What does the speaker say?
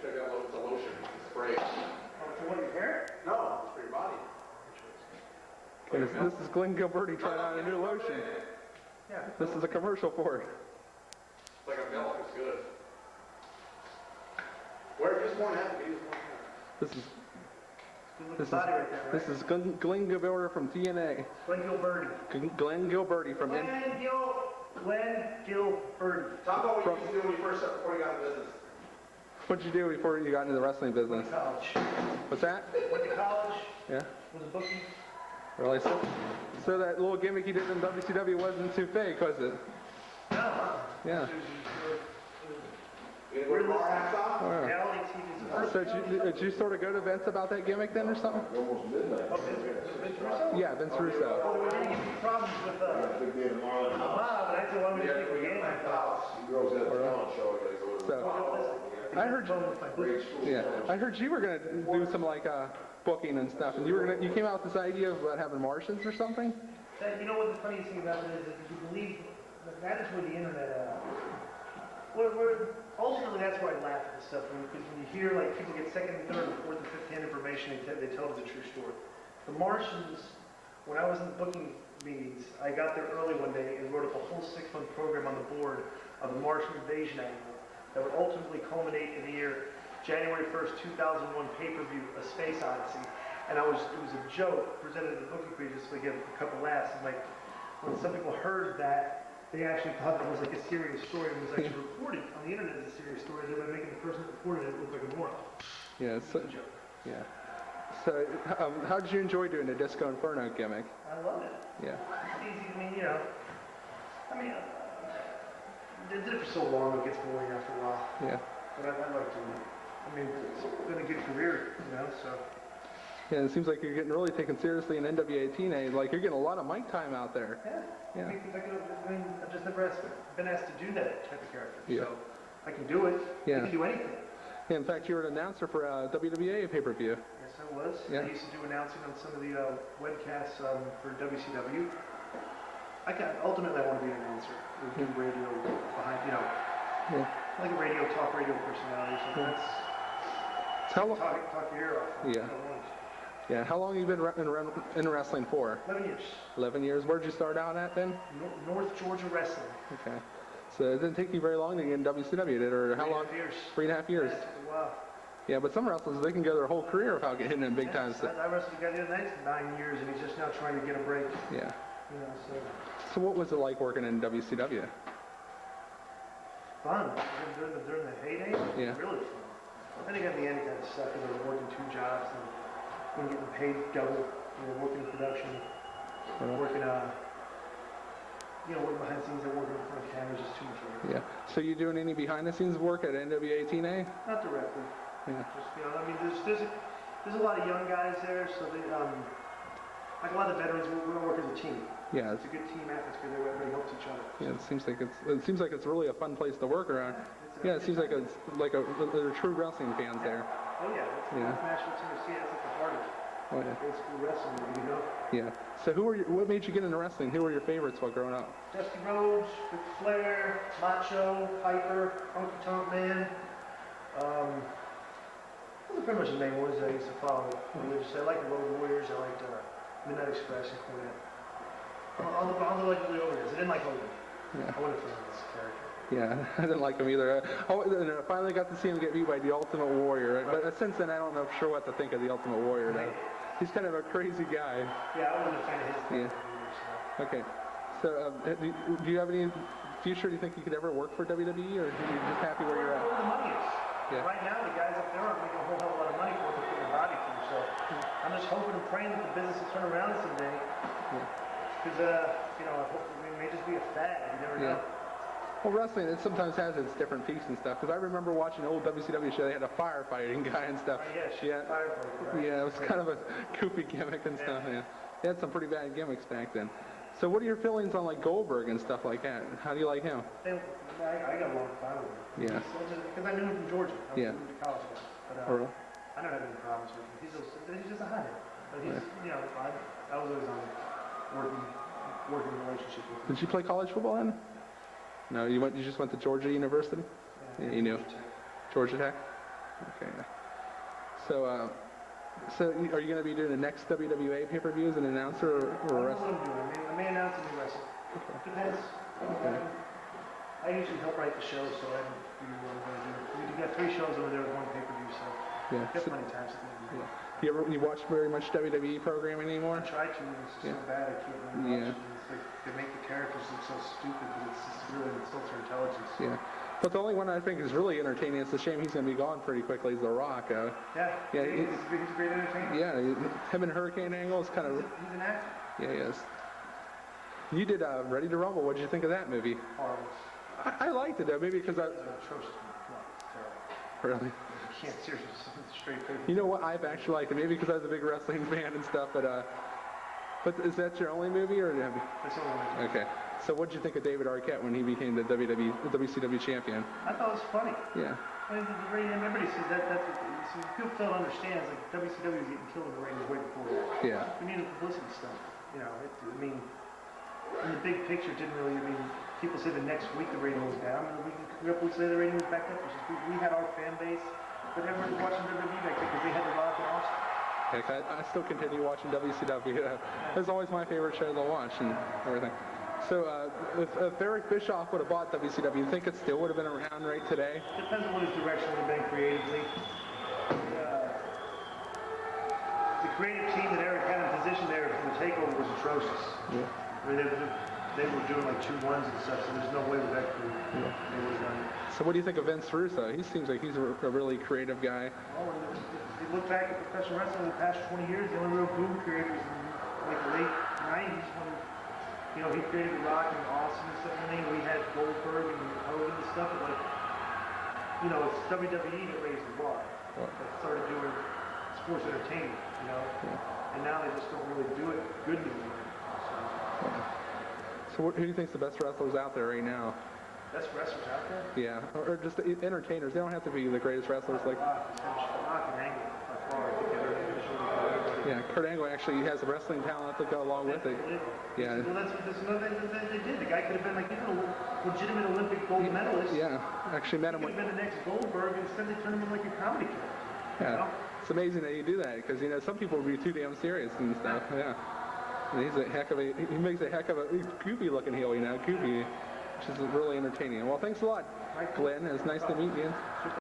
check out it's a lotion. It's a spray. Oh, for what, your hair? No, it's for your body. This is Glenn Gilberti trying out a new lotion. Yeah. This is a commercial for it. It's like a milk. It's good. Where just one half? This is Body right there, right? this is Glenn Gilberti from TNA. Glenn Gilberti. Glenn Gilberti from Glenn Gilberti. Talk about what you used to do when you first started before you got in business. What'd you do before you got into the wrestling business? Went to college. What's that? Went to college. Yeah. Was a bookie. Really? So that little gimmick you did in WCW wasn't too fake, was it? No. Yeah. You gonna wear bar hats on? Oh, yeah. Reality TV is the So did you sort of go to Vince about that gimmick then or something? Vince Russo? Yeah, Vince Russo. Oh, we didn't get problems with Bob, and I said, why don't we just take the game? I thought. So I heard you were gonna do some like booking and stuff, and you came out with this idea of having Martians or something. You know what the funniest thing about it is, if you believe that is where the internet. Ultimately, that's why I laugh at this stuff, because when you hear like people get second, and third, and fourth, and fifth hand information, they tell us a true story. The Martians, when I was in the booking meetings, I got there early one day and wrote up a whole 6-month program on the board of the Martian invasion angle that would ultimately culminate in the year January 1st, 2001 pay-per-view, A Space Odyssey. And it was a joke presented at the booking crew just to get a couple laughs. And like, when some people heard that, they actually thought it was like a serious story and was actually reported on the internet as a serious story. They were making the person that reported it look like a moron. Yeah. Yeah. So, how did you enjoy doing the Disco Inferno gimmick? I love it. Yeah. It's easy. I mean, they did it for so long, it gets boring after a while. Yeah. But I like doing it. I mean, it's been a good career, so. Yeah, it seems like you're getting really taken seriously in NWA TNA. Like, you're getting a lot of mic time out there. Yeah. I've just never been asked to do that type of character. Yeah. So, I can do it. Yeah. I can do anything. Yeah, in fact, you were an announcer for WWA pay-per-view. Yes, I was. Yeah. I used to do announcing on some of the webcasts for WCW. Ultimately, I want to be an announcer. Do radio behind, like a talk radio personality. So that's talk your ear off. Yeah. Yeah. How long have you been in wrestling for? 11 years. 11 years. Where'd you start out at then? North Georgia Wrestling. Okay. So it didn't take you very long to get in WCW, did it? Or how long? 3.5 years. 3.5 years. Yeah, it took a while. Yeah, but some wrestlers, they can go their whole career without getting in big time. I wrestled a guy the other night for 9 years, and he's just now trying to get a break. Yeah. So what was it like working in WCW? Fun. During the heyday, Yeah. Really fun. I think at the end it kind of sucked because I was working 2 jobs and getting paid double. Working production, working working behind the scenes and working in front of cameras is just too much work. Yeah. So you doing any behind the scenes work at NWA TNA? Not directly. Yeah. Just there's a lot of young guys there, so they like a lot of veterans. We all work as a team. Yeah. It's a good team atmosphere there. Everybody helps each other. Yeah. It seems like it's really a fun place to work around. Yeah. It seems like they're true wrestling fans there. Oh yeah. That's Nashville, Tennessee. That's at the heart of it. Oh yeah. Basically wrestling, Yeah. So what made you get into wrestling? Who were your favorites while growing up? Dusty Rhodes, Ric Flair, Macho, Piper, Honky Tonk Man. Those are pretty much the main ones I used to follow. I liked the Road Warriors. I liked Midnight Express and Cornette. All the likely over guys. I didn't like Hogan. Yeah. I wouldn't fit in this character. Yeah, I didn't like him either. I finally got to see him get beat by the Ultimate Warrior. But since then, I don't know for sure what to think of the Ultimate Warrior. Right. He's kind of a crazy guy. Yeah, I wasn't a fan of his. Yeah. Okay. So, do you have any future? Do you think you could ever work for WWE, or are you just happy where you're at? Where the money is. Yeah. Right now, the guys up there aren't making a whole hell of a lot of money for what they put their body through. So, I'm just hoping and praying that the business will turn around someday. Because, it may just be a fad. You never know. Well, wrestling, it sometimes has its different peaks and stuff. Because I remember watching an old WCW show, they had a firefighting guy and stuff. Yeah, it was kind of a goofy gimmick and stuff. Yeah. They had some pretty bad gimmicks back then. So what are your feelings on like Goldberg and stuff like that? How do you like him? I got along fine with him. Yeah. Because I knew him from Georgia. I moved to college with him. But I don't have any problems with him. He's just a hothead. But he's, I was always on working relationship with him. Did you play college football then? No, you just went to Georgia University? Yeah, you knew. Georgia Tech? Okay. So, are you going to be doing the next WWA pay-per-view as an announcer or I don't know a what wrestler? I'm doing. I may announce a new wrestler. Depends. Okay. I usually help write the show, so I don't do what I'm going to do. We got 3 shows over there with 1 pay-per-view, so Yeah. got plenty of time to do. Yeah. You watch very much WWE programming anymore? I try to, and it's just so bad I can't really watch it. It's like they make the characters look so stupid, but it's just really insults their intelligence. Yeah. But the only one I think is really entertaining, it's a shame he's going to be gone pretty quickly, is The Rock. Yeah, yeah, he's a great entertainer. Yeah, him and Hurricane Angle is kind of... He's an actor. Yeah, he is. You did Ready to Rumble. What did you think of that movie? Horrible. I liked it, though, maybe because I... It's atrocious. It's Really? terrible. You can't seriously, it's straight face. You know what? I've actually liked it, maybe because I was a big wrestling fan and stuff, but is that your only movie, or have you... That's all I Okay. So what did you think of David Arquette when he became the WCW champion? I thought it was funny. Yeah. I mean, the rating, everybody says that's what, so people fail to understand, like WCW was getting killed in the ratings way before that. Yeah. We needed publicity stuff. You know, I mean, in the big picture, it didn't really, I mean, people say the next week the rating was down, and a couple weeks later the rating was back up. It's just, we had our fan base, but everyone was watching WWE back then because they had The Rock and Austin. Heck, I still continue watching WCW. It's always my favorite show to watch and everything. So if Eric Bischoff would have bought WCW, you think it still would have been around right today? Depends on what his direction would have been creatively. The creative team that Eric had in position there for the takeover was atrocious. Yeah. I mean, they were doing like 2-1s and stuff, so there's no way with that crew they would have done it. So what do you think of Vince Russo? He seems like he's a really creative guy. Oh, if you look back at professional wrestling in the past 20 years, the only real boom period was in like the late 90s when, you know, he created The Rock and Austin and stuff, and then we had Goldberg and Hogan and stuff, but like, you know, it's WWE that raised the bar. That started doing sports entertainment, you know, and now they just don't really do it good anymore. So who do you think's the best wrestlers out there right now? Best wrestlers out there? Yeah, or just the entertainers. They don't have to be the greatest wrestlers. Like Rock and Angle, by far, I think they're everybody. yeah, Kurt Angle actually has the wrestling talent to go along with it. Yeah. Well, that's another thing that they did. The guy could have been like, he's a legitimate Olympic gold medalist. Yeah, actually met him. He could have been the next Goldberg, and instead they turned him in like a comedy kid. Yeah, You know? it's amazing that you do that because, you know, some people would be too damn serious and stuff. Yeah. And he's a heck of a, he makes a heck of a, he's goofy looking heel, you know, goofy, which is really entertaining. Well, thanks a lot, Glenn. It's nice to meet you.